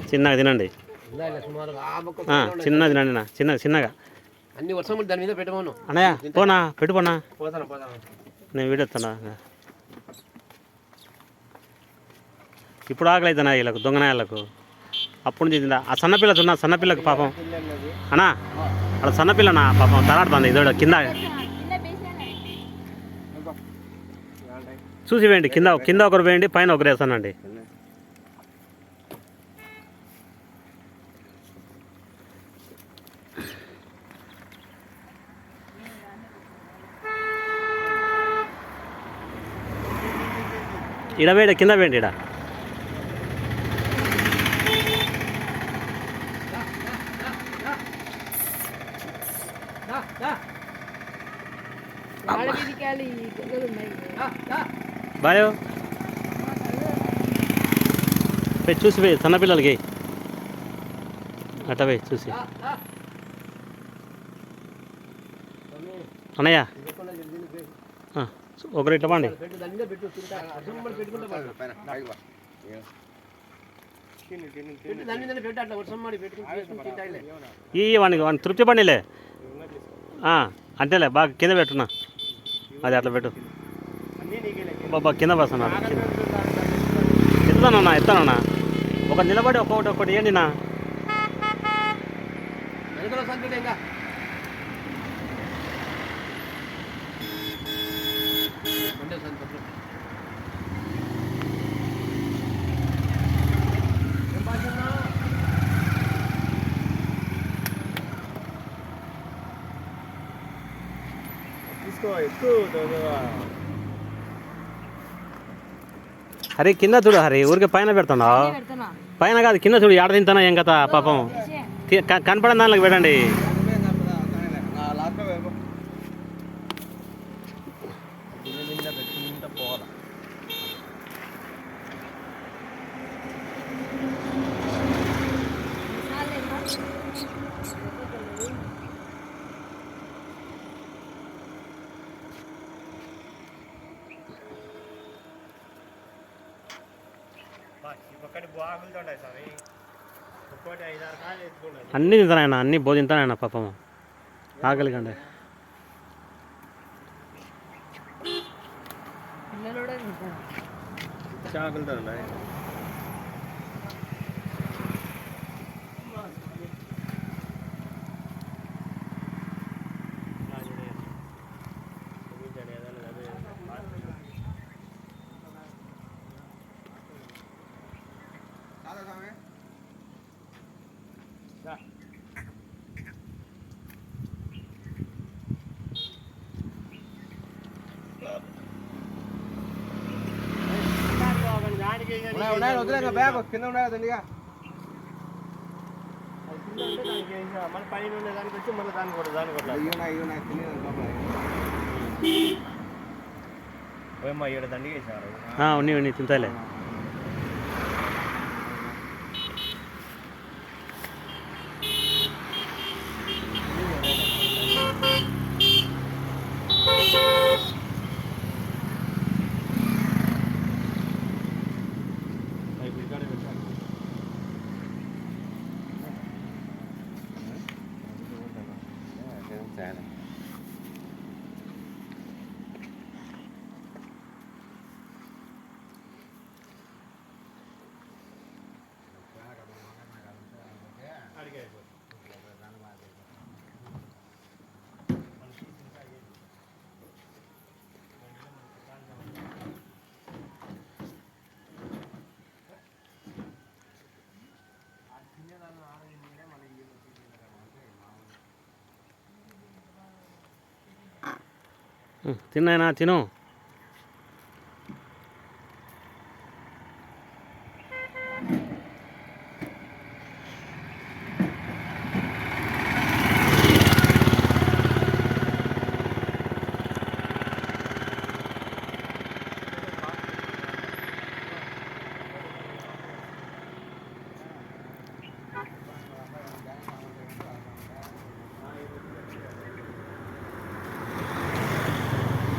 చిన్నగా తినండి, చిన్నగా తినండి నా, చిన్నగా అన్ని వర్షం దాని మీద పెట్టమను అన్నయ్య. పోనా పెట్టుకోనా, నేను వీడియో వస్తానా. ఇప్పుడు ఆకలి అవుతానా వీళ్ళకు, దొంగనాయాలకు. అప్పుడు నుంచి తిందా ఆ సన్నపిల్లకు పాపం అన్నా, అక్కడ సన్నపిల్లనా పాపం తలాడుతుంది ఇదో కింద. చూసి వేయండి, కింద ఒకరు వేయండి, పైన ఒకరు వేస్తానండి. ఇడ వేయండి, కింద వేయండి ఇడ. బాయో చూసి వేయి, సన్నపిల్లలకి అట్ట వేయి చూసి. అన్నయ్య ఒకరు ఇట్లా పండి. వాడిని తృప్తి పండిలే అంతేలే, బాగా కింద పెట్టున్నా. అది అట్లా పెట్టు బాబా, కింద వస్తున్నా. ఎత్తానన్నా ఒక నిలబడి ఒక్కొక్కటి ఏంటి నా. హరి కింద చూడు, హరి ఊరికే పైన పెడుతున్నావు. పైన కాదు కింద చూడు, ఆడ తింటానా ఏం కదా పాపం. కనపడని దానిలోకి పెట్టండి. అన్నీ తింటానాయన, అన్నీ తింటానాయన పాపం, ఆకలి కంటే. బ్యాగ్ కింద ఉండదు దండిగా, మళ్ళీ పైన ఉండే దానికి వచ్చి మళ్ళీ దాన్ని కూడా దండిగా వేసారు. ఉన్ని తింటాలే. తిన్నాయనా, తిను.